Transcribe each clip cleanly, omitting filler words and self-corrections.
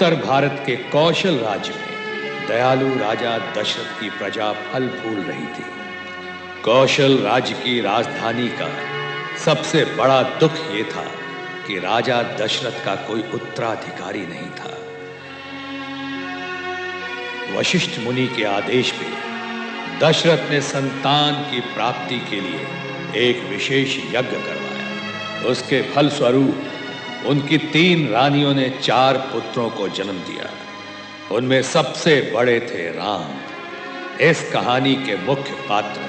उत्तर भारत के कौशल राज्य में दयालु राजा दशरथ की प्रजा फल फूल रही थी। कौशल राज्य की राजधानी का सबसे बड़ा दुख यह था कि राजा दशरथ का कोई उत्तराधिकारी नहीं था। वशिष्ठ मुनि के आदेश पे दशरथ ने संतान की प्राप्ति के लिए एक विशेष यज्ञ करवाया। उसके फलस्वरूप उनकी 3 रानियों ने 4 पुत्रों को जन्म दिया। उनमें सबसे बड़े थे राम। इस कहानी के मुख्य पात्र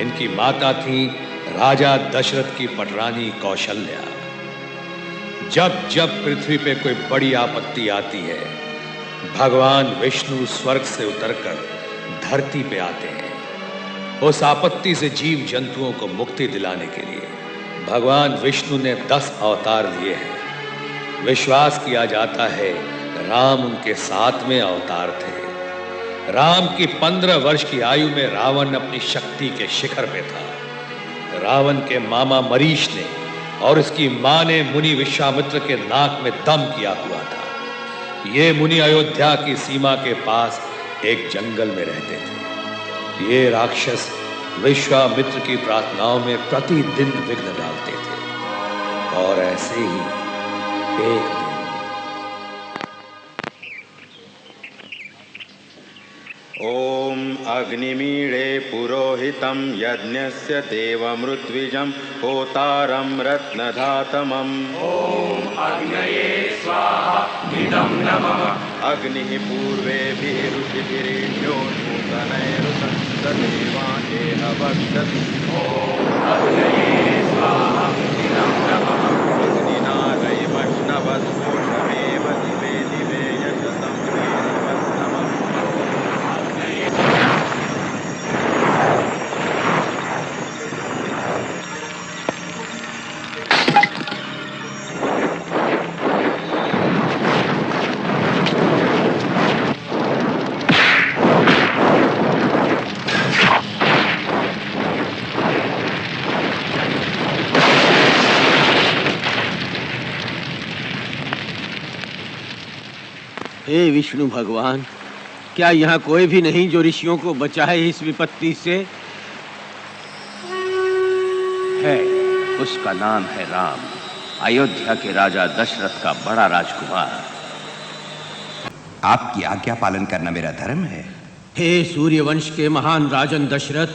इनकी माता थी राजा दशरथ की पटरानी कौशल्या। जब जब पृथ्वी पे कोई बड़ी आपत्ति आती है, भगवान विष्णु स्वर्ग से उतरकर धरती पे आते हैं। उस आपत्ति से जीव जंतुओं को मुक्ति दिलाने के लिए भगवान विष्णु ने 10 अवतार लिए हैं। विश्वास किया जाता है राम उनके 7वें अवतार थे। राम की 15 वर्ष की आयु में रावण अपनी शक्ति के शिखर पे था। रावण के मामा मरीश ने और उसकी मां ने मुनि विश्वामित्र के नाक में दम किया हुआ था। ये मुनि अयोध्या की सीमा के पास एक जंगल में रहते थे। ये राक्षस विश्वामित्र की प्रार्थनाओं में प्रतिदिन विघ्न डालते थे। और ऐसे ही एक दिन ओम अग्निमीळे पुरोहितं यज्ञस्य देवमृद्विजं होतारं रत्नधातमम्। ओम अग्नये स्वाहा इदं नमः। अग्निः पूर्वेभिः ऋषिभिरीड्यो नूतनैरुतस्तदेवानेह वक्षति। ओम अग्नये स्वाहा इदं नमः। अग्निनागैवष्णवस्पोषमेव दिवे दिवे यशसं वेदिवत्तमम्। हे विष्णु भगवान, क्या यहाँ कोई भी नहीं जो ऋषियों को बचाए इस विपत्ति से? है, उसका नाम है राम, अयोध्या के राजा दशरथ का बड़ा राजकुमार। आपकी आज्ञा पालन करना मेरा धर्म है। हे सूर्यवंश के महान राजन दशरथ,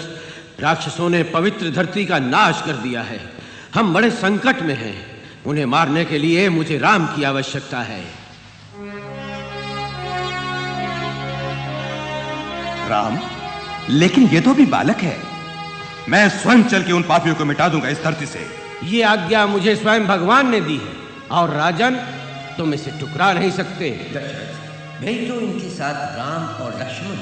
राक्षसों ने पवित्र धरती का नाश कर दिया है। हम बड़े संकट में हैं। उन्हें मारने के लिए मुझे राम की आवश्यकता है। राम, लेकिन ये तो भी बालक है। मैं स्वयं चल के उन पापियों को मिटा दूंगा इस धरती से। ये आज्ञा मुझे स्वयं भगवान ने दी है और राजन, तुम इसे टुकरा नहीं सकते। दशरथ, भेजो इनके साथ राम और लक्ष्मण।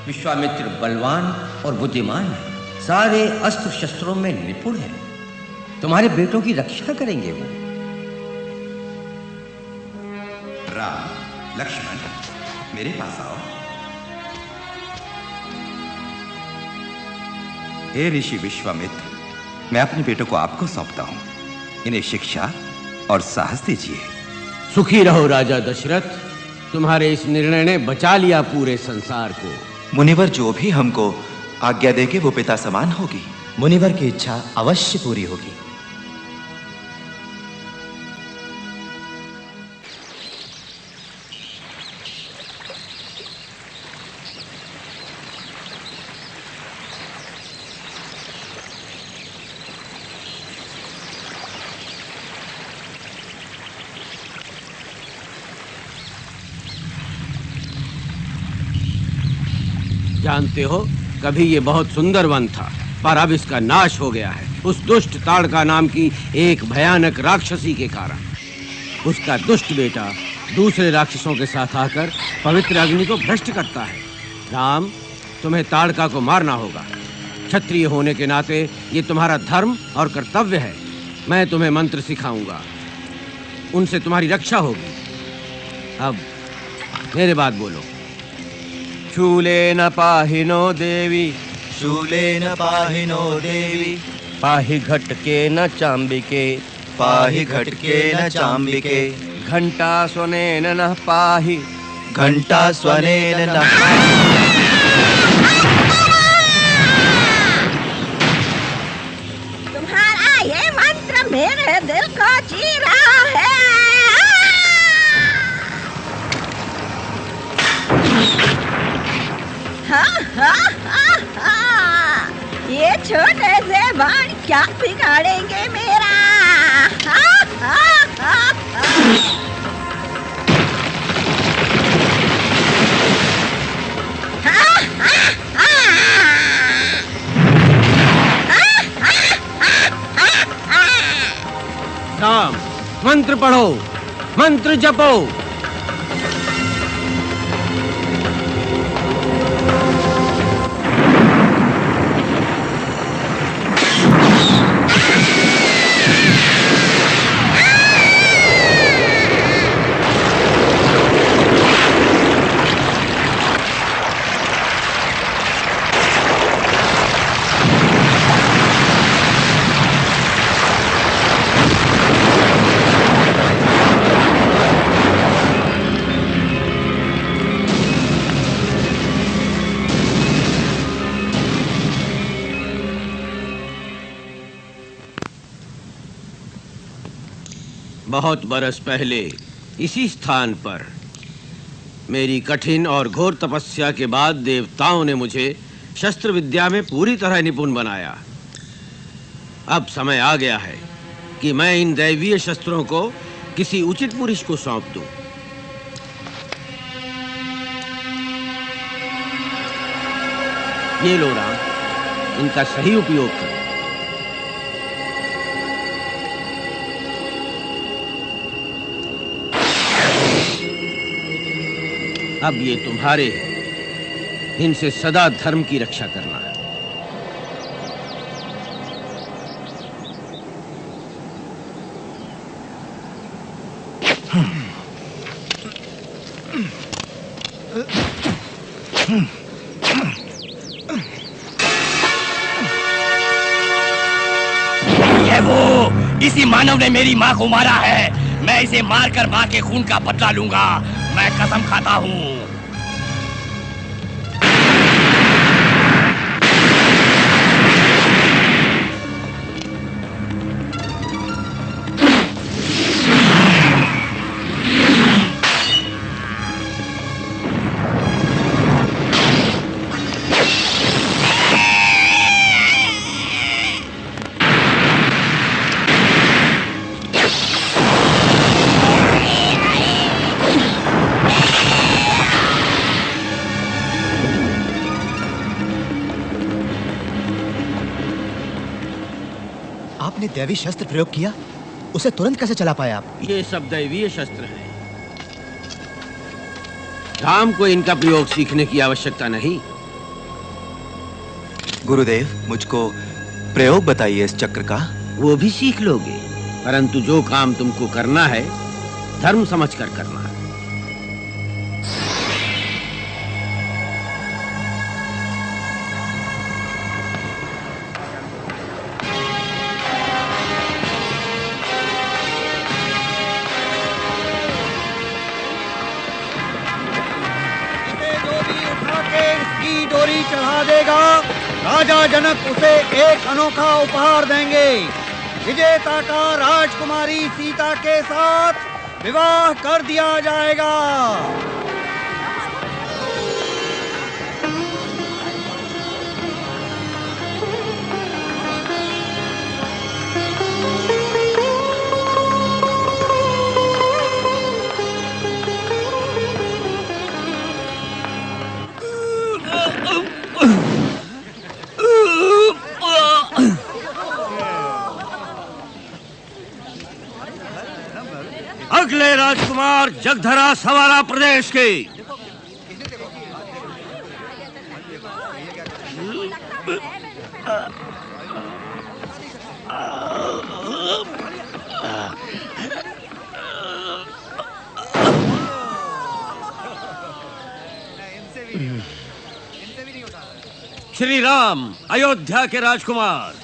विश्वामित्र बलवान और बुद्धिमान है, सारे अस्त्र शस्त्रों में निपुण है। तुम्हारे बेटों की रक्षा करेंगे वो। राम, लक्ष्मण, मेरे पास आओ। हे ऋषि विश्वामित्र, मैं अपने बेटों को आपको सौंपता हूं। इन्हें शिक्षा और साहस दीजिए। सुखी रहो राजा दशरथ, तुम्हारे इस निर्णय ने बचा लिया पूरे संसार को। मुनिवर जो भी हमको आज्ञा देंगे वो पिता समान होगी। मुनिवर की इच्छा अवश्य पूरी होगी। जानते हो, कभी ये बहुत सुंदर वन था, पर अब इसका नाश हो गया है उस दुष्ट ताड़का नाम की एक भयानक राक्षसी के कारण। उसका दुष्ट बेटा दूसरे राक्षसों के साथ आकर पवित्र अग्नि को भ्रष्ट करता है। राम, तुम्हें ताड़का को मारना होगा। क्षत्रिय होने के नाते ये तुम्हारा धर्म और कर्तव्य है। मैं तुम्हें मंत्र सिखाऊंगा, उनसे तुम्हारी रक्षा होगी। अब मेरे बात बोलो। शूलेन पाहिनो देवी, शूलेन पाहिनो देवी, पाहि घटकेन चाम्बिके, पाहि घटकेन चाम्बिके, घंटा स्वनेन नः पाहि, घंटा स्वनेन नः तुम्हारा ये मंत्र मेरे दिल को चीरा है। ये छोटे से बाण क्या बिगाड़ेंगे मेरा। राम, मंत्र पढ़ो, मंत्र जपो। बहुत बरस पहले इसी स्थान पर मेरी कठिन और घोर तपस्या के बाद देवताओं ने मुझे शस्त्र विद्या में पूरी तरह निपुण बनाया। अब समय आ गया है कि मैं इन दैवीय शस्त्रों को किसी उचित पुरुष को सौंप दूं। ये लो राम, इनका सही उपयोग करो। अब ये तुम्हारे हैं, इनसे सदा धर्म की रक्षा करना है। ये वो, इसी मानव ने मेरी माँ को मारा है। मैं इसे मारकर माँ के खून का बदला लूंगा। मैं कसम खाता हूँ। आपने दैवी शस्त्र प्रयोग किया, उसे तुरंत कैसे चला पाया आप? ये सब दैवीय शस्त्र हैं। राम को इनका प्रयोग सीखने की आवश्यकता नहीं। गुरुदेव, मुझको प्रयोग बताइए इस चक्र का। वो भी सीख लोगे, परंतु जो काम तुमको करना है धर्म समझकर करना है। डोरी चढ़ा देगा, राजा जनक उसे एक अनोखा उपहार देंगे। विजेता का राजकुमारी सीता के साथ विवाह कर दिया जाएगा। अगले राजकुमार जगधरा सवारा प्रदेश के। श्री राम, अयोध्या के राजकुमार।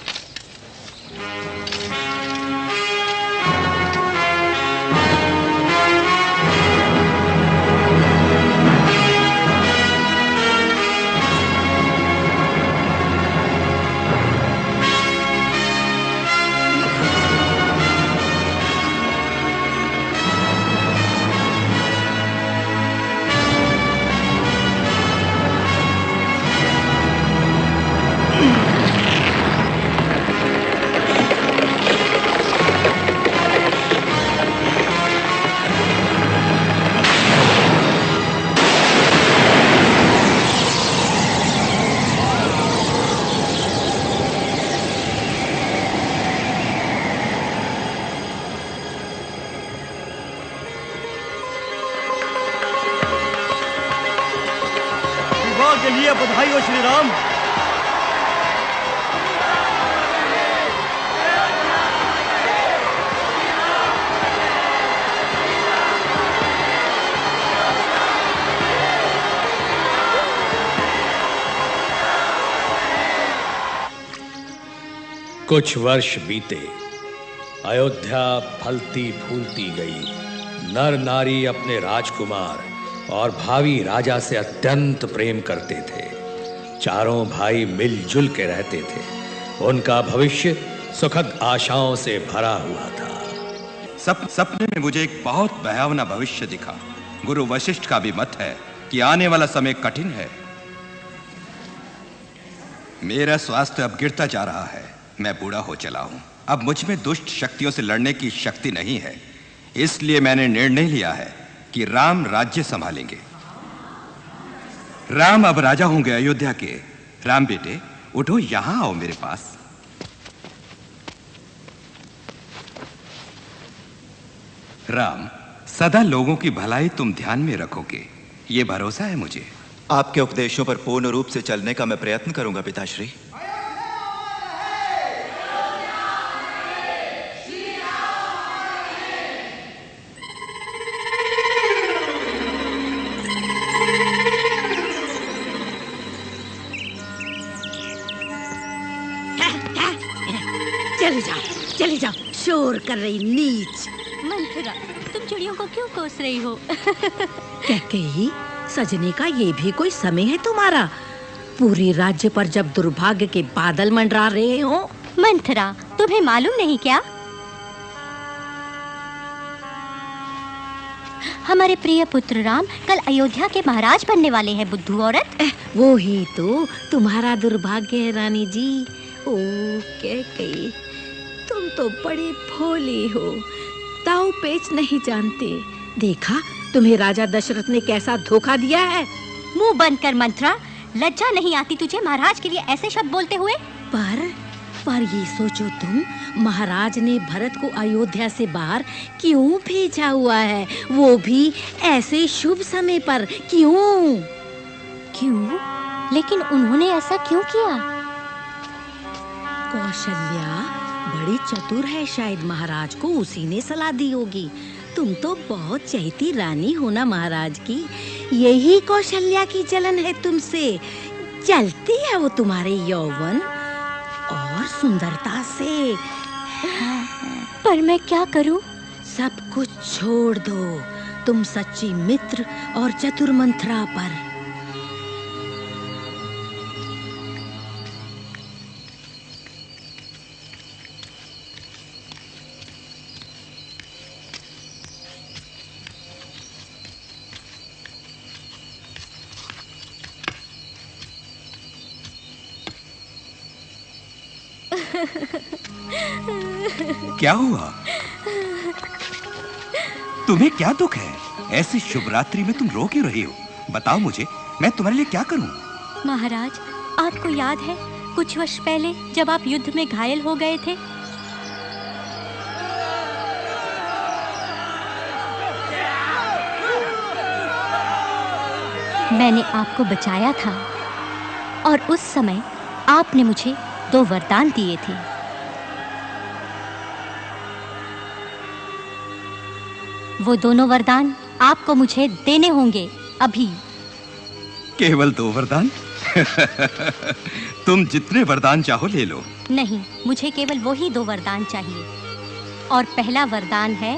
विवाह के लिए बधाई हो श्री राम। कुछ वर्ष बीते, अयोध्या फलती फूलती गई। नर नारी अपने राजकुमार और भावी राजा से अत्यंत प्रेम करते थे। चारों भाई मिलजुल के रहते थे। उनका भविष्य सुखद आशाओं से भरा हुआ था। सपने में मुझे एक बहुत भयावना भविष्य दिखा। गुरु वशिष्ठ का भी मत है कि आने वाला समय कठिन है। मेरा स्वास्थ्य अब गिरता जा रहा है। मैं बूढ़ा हो चला हूं। अब मुझ में दुष्ट शक्तियों से लड़ने की शक्ति नहीं है। इसलिए मैंने निर्णय लिया है कि राम राज्य संभालेंगे। राम अब राजा होंगे अयोध्या के। राम बेटे, उठो, यहां आओ मेरे पास। राम, सदा लोगों की भलाई तुम ध्यान में रखोगे, ये भरोसा है मुझे। आपके उपदेशों पर पूर्ण रूप से चलने का मैं प्रयत्न करूंगा पिताश्री। चली जाओ, शोर कर रही नीच। मंथरा, तुम चिड़ियों को क्यों कोस रही हो? कैकेयी, सजने का ये भी कोई समय है तुम्हारा? पूरे राज्य पर जब दुर्भाग्य के बादल मंडरा रहे हो। मंथरा, तुम्हें मालूम नहीं क्या? हमारे प्रिय पुत्र राम कल अयोध्या के महाराज बनने वाले हैं। बुद्धू औरत, वो ही तो तुम्हारा दुर्भाग्य है रानी जी। ओ कैकेयी, तुम तो बड़े भोले हो, दाव पेच नहीं जानते। देखा तुम्हें राजा दशरथ ने कैसा धोखा दिया है। मुंह बंद कर मंथरा, लज्जा नहीं आती तुझे महाराज के लिए ऐसे शब्द बोलते हुए? पर ये सोचो तुम, महाराज ने भरत को अयोध्या से बाहर क्यों भेजा हुआ है, वो भी ऐसे शुभ समय पर। क्यों? लेकिन उन्होंने ऐसा क्यों किया? कौशल्या बड़ी चतुर है, शायद महाराज को उसी ने सलाह दी होगी। तुम तो बहुत चहेती रानी हो ना महाराज की। यही कौशल्या की जलन है तुमसे। जलती है वो तुम्हारे यौवन और सुंदरता से। पर मैं क्या करूं? सब कुछ छोड़ दो, तुम सच्ची मित्र और चतुर मंथरा पर। क्या हुआ? तुम्हें क्या दुख है? ऐसी शुभ रात्रि में तुम रो क्यों रही हो? बताओ मुझे, मैं तुम्हारे लिए क्या करूं? महाराज, आपको याद है कुछ वर्ष पहले जब आप युद्ध में घायल हो गए थे? मैंने आपको बचाया था और उस समय आपने मुझे 2 वरदान दिए थे। वो दोनों वरदान आपको मुझे देने होंगे अभी। केवल 2 वरदान? तुम जितने वरदान चाहो ले लो। नहीं, मुझे केवल वही 2 वरदान चाहिए। और पहला वरदान है।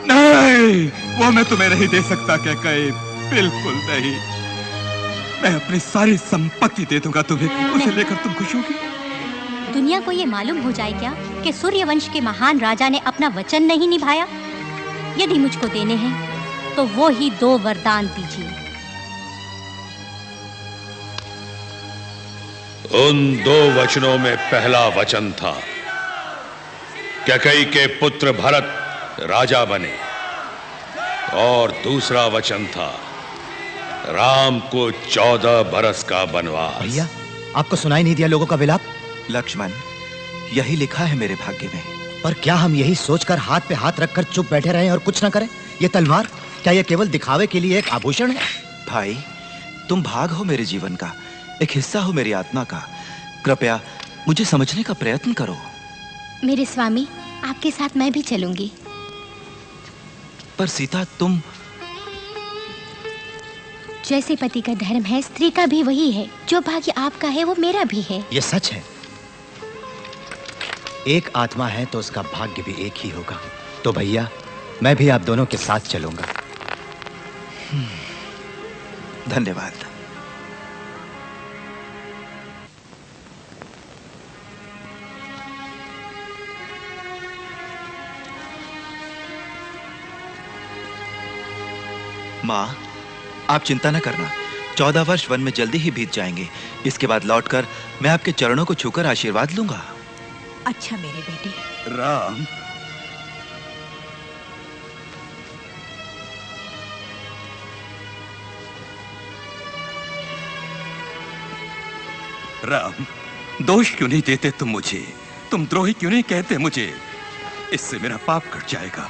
नहीं, वो मैं तुम्हें नहीं दे सकता कैकेयी, बिल्कुल नहीं। मैं अपनी सारी संपत्ति दे दूंगा तुम्हें, उसे लेकर तुम खुश होगी। दुनिया को ये मालूम हो जाए क्या कि सूर्यवंश के महान राजा ने अपना वचन नहीं निभाया? यदि मुझको देने हैं तो वो ही 2 वरदान दीजिए। उन 2 वचनों में पहला वचन था कैकेयी के पुत्र भरत राजा बने, और दूसरा वचन था राम को 14 बरस का वनवास। भैया, आपको सुनाई नहीं दिया लोगों का विलाप? लक्ष्मण, यही लिखा है मेरे भाग्य में। पर क्या हम यही सोचकर हाथ पे हाथ रखकर चुप बैठे रहें और कुछ ना करें? ये तलवार क्या ये केवल दिखावे के लिए एक आभूषण है? भाई, तुम भाग हो मेरे जीवन का, एक हिस्सा हो मेरी आत्मा का। कृपया मुझे समझने का प्रयत्न करो। मेरे स्वामी, आपके साथ मैं भी चलूंगी। पर सीता, तुम जैसे पति का धर्म है, स्त्री का भी वही है। जो भाग्य आपका है वो मेरा भी है। ये सच है। एक आत्मा है तो उसका भाग्य भी एक ही होगा। तो भैया, मैं भी आप दोनों के साथ चलूंगा। धन्यवाद। माँ, आप चिंता न करना। 14 वर्ष वन में जल्दी ही बीत जाएंगे। इसके बाद लौटकर मैं आपके चरणों को छूकर आशीर्वाद लूंगा। अच्छा मेरे बेटे। राम, राम, दोष क्यों नहीं देते तुम मुझे? तुम द्रोही क्यों नहीं कहते मुझे? इससे मेरा पाप कट जाएगा।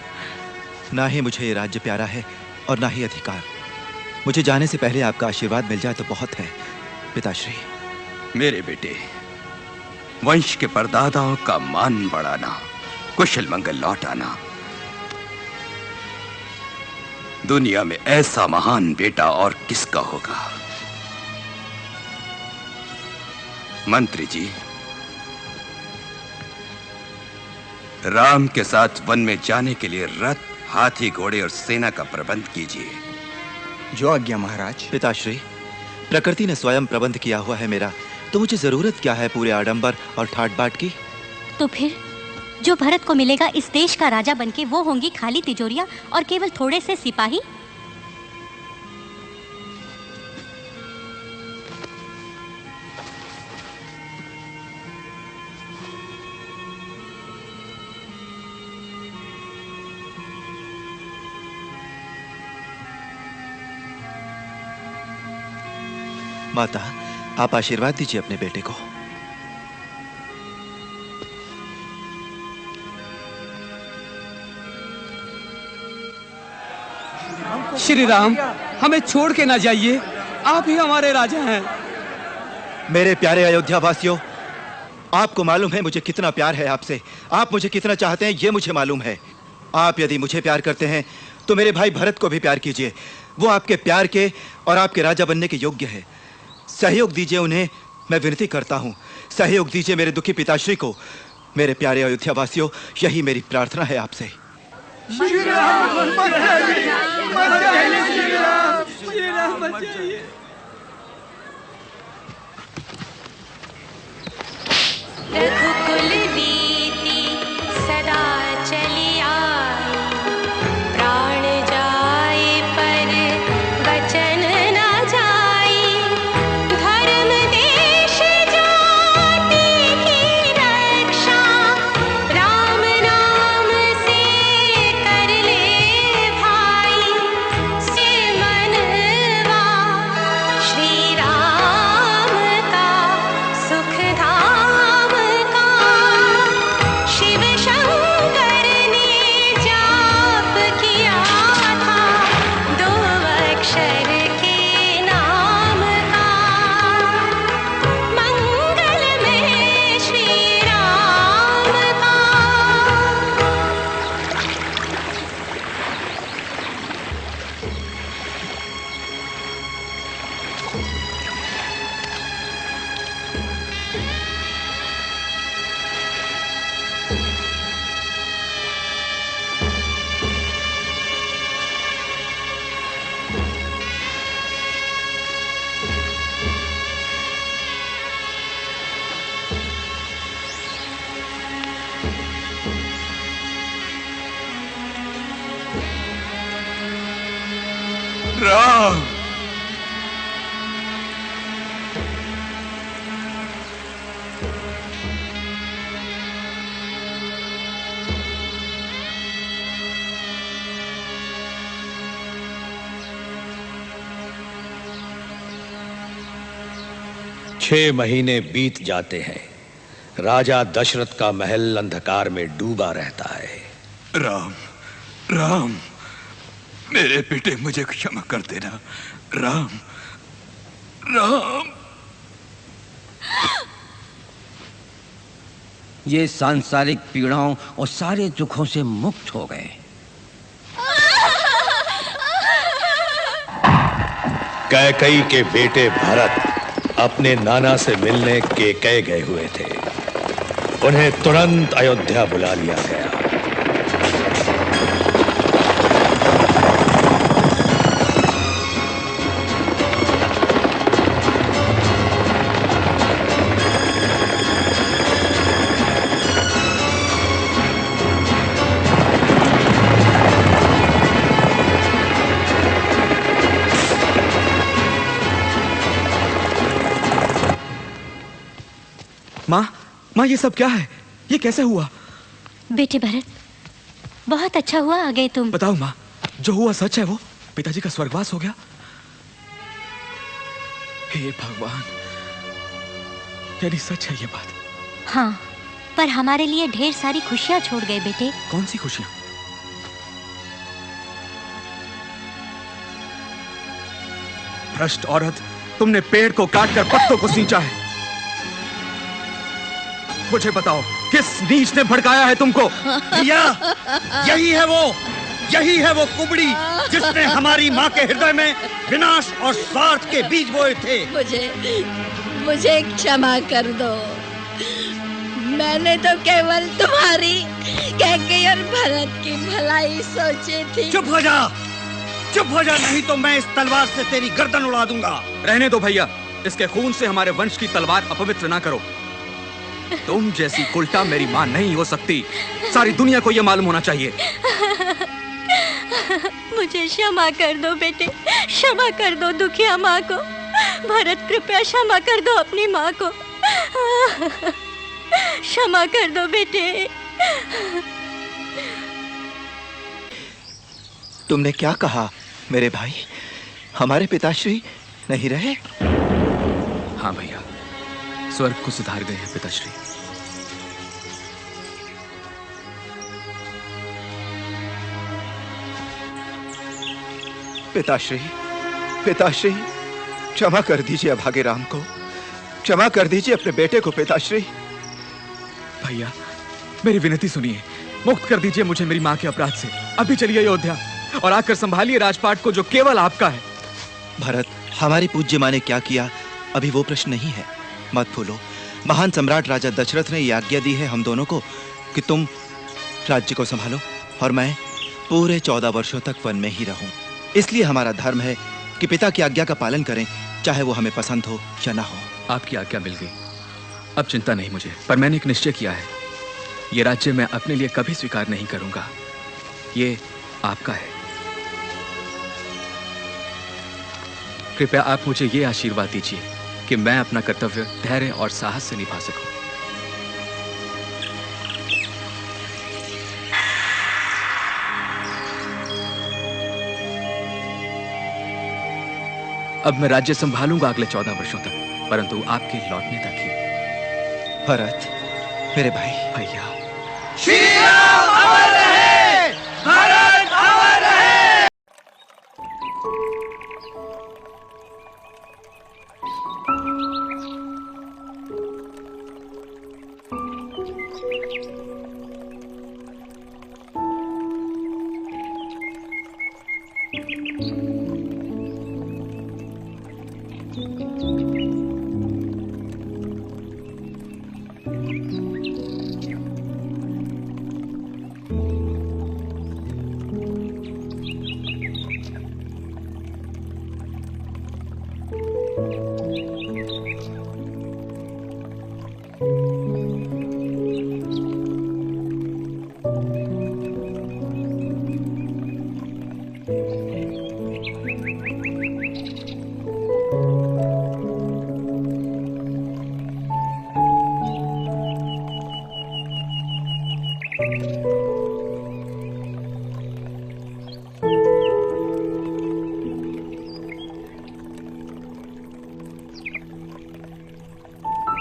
ना ही मुझे ये राज्य प्यारा है और ना ही अधिकार। मुझे जाने से पहले आपका आशीर्वाद मिल जाए तो बहुत है पिताश्री। मेरे बेटे, वंश के परदादाओं का मान बढ़ाना, कुशल मंगल लौट आना। दुनिया में ऐसा महान बेटा और किसका होगा? मंत्री जी, राम के साथ वन में जाने के लिए रथ, हाथी, घोड़े और सेना का प्रबंध कीजिए। जो आज्ञा महाराज। पिताश्री, प्रकृति ने स्वयं प्रबंध किया हुआ है मेरा, तो मुझे जरूरत क्या है पूरे आडंबर और ठाट बाट की? तो फिर जो भरत को मिलेगा इस देश का राजा बनके, वो होंगी खाली तिजोरियां और केवल थोड़े से सिपाही। माता, आप आशीर्वाद दीजिए अपने बेटे को। श्री राम, हमें छोड़ के ना जाइए। आप ही हमारे राजा हैं। मेरे प्यारे अयोध्या वासियों, आपको मालूम है मुझे कितना प्यार है आपसे। आप मुझे कितना चाहते हैं ये मुझे मालूम है। आप यदि मुझे प्यार करते हैं तो मेरे भाई भरत को भी प्यार कीजिए। वो आपके प्यार के और आपके राजा बनने के योग्य है। सहयोग दीजिए उन्हें, मैं विनती करता हूं। सहयोग दीजिए मेरे दुखी पिताश्री को। मेरे प्यारे अयोध्या वासियों, यही मेरी प्रार्थना है आपसे। श्री राम बचाइए, श्री राम बचाइए। रघुकुल रीति सदा चली आई, प्राण जाए पर वचन न जाई। धर्म देश जाति की रक्षा, राम नाम से कर ले भाई। से मनवा श्री राम का सुख धाम का, शिव शंकर ने जाप किया था दो अक्षर के नाम का। मंगल में श्री राम का। राम, छह महीने बीत जाते हैं। राजा दशरथ का महल अंधकार में डूबा रहता है। राम, राम, मेरे बेटे मुझे क्षमा कर देना। राम, राम। ये सांसारिक पीड़ाओं और सारे दुखों से मुक्त हो गए। कैकई के बेटे भरत अपने नाना से मिलने कैकई गए हुए थे। उन्हें तुरंत अयोध्या बुला लिया गया। माँ ये सब क्या है? ये कैसे हुआ? बेटे भरत, बहुत अच्छा हुआ आ गए तुम। बताओ माँ, जो हुआ सच है वो? पिताजी का स्वर्गवास हो गया? हे भगवान, यानी सच है ये बात? हाँ, पर हमारे लिए ढेर सारी खुशियाँ छोड़ गए बेटे। कौन सी खुशियाँ? भ्रष्ट औरत, तुमने पेड़ को काटकर पत्तों को सींचा है। मुझे बताओ, किस नीच ने भड़काया है तुमको? भैया, यही है वो कुबड़ी जिसने हमारी माँ के हृदय में विनाश और स्वार्थ के बीज बोए थे। मुझे क्षमा कर दो। मैंने तो केवल तुम्हारी कैकेयी और भरत की भलाई सोची थी। चुप हो जा, नहीं तो मैं इस तलवार से तेरी गर्दन उड़ा दूंगा। रहने दो भैया, इसके खून से हमारे वंश की तलवार अपवित्र ना करो। तुम जैसी उल्टा मेरी माँ नहीं हो सकती। सारी दुनिया को यह मालूम होना चाहिए। मुझे क्षमा कर दो बेटे, क्षमा कर दो दुखिया माँ को। भरत, कृपया क्षमा कर दो अपनी माँ को। क्षमा कर दो बेटे। तुमने क्या कहा मेरे भाई? हमारे पिताश्री नहीं रहे? हाँ भैया, स्वर्ग को सुधार गए हैं पिताश्री। पिताश्री, क्षमा कर दीजिए अभागे राम को, क्षमा कर दीजिए अपने बेटे को पिताश्री। भैया, मेरी विनती सुनिए, मुक्त कर दीजिए मुझे मेरी माँ के अपराध से। अभी चलिए अयोध्या और आकर संभालिए राजपाट को जो केवल आपका है। भरत, हमारी पूज्य माँ ने क्या किया अभी वो प्रश्न नहीं है, मत भूलो। महान सम्राट राजा दशरथ ने यह आज्ञा दी है हम दोनों को कि तुम राज्य को संभालो और मैं पूरे 14 वर्षों तक वन में ही रहूं। इसलिए हमारा धर्म है कि पिता की आज्ञा का पालन करें, चाहे वो हमें पसंद हो या ना हो। आपकी आज्ञा मिल गई, अब चिंता नहीं मुझे। पर मैंने एक निश्चय किया है, ये राज्य मैं अपने लिए कभी स्वीकार नहीं करूंगा। ये आपका है। कृपया आप मुझे ये आशीर्वाद दीजिए कि मैं अपना कर्तव्य धैर्य और साहस से निभा सकूं। अब मैं राज्य संभालूंगा अगले 14 वर्षों तक, परंतु आपके लौटने तक ही। भरत, मेरे भाई। भैया, श्री राम अमर रहे, भारत अमर रहे।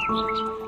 Thank you.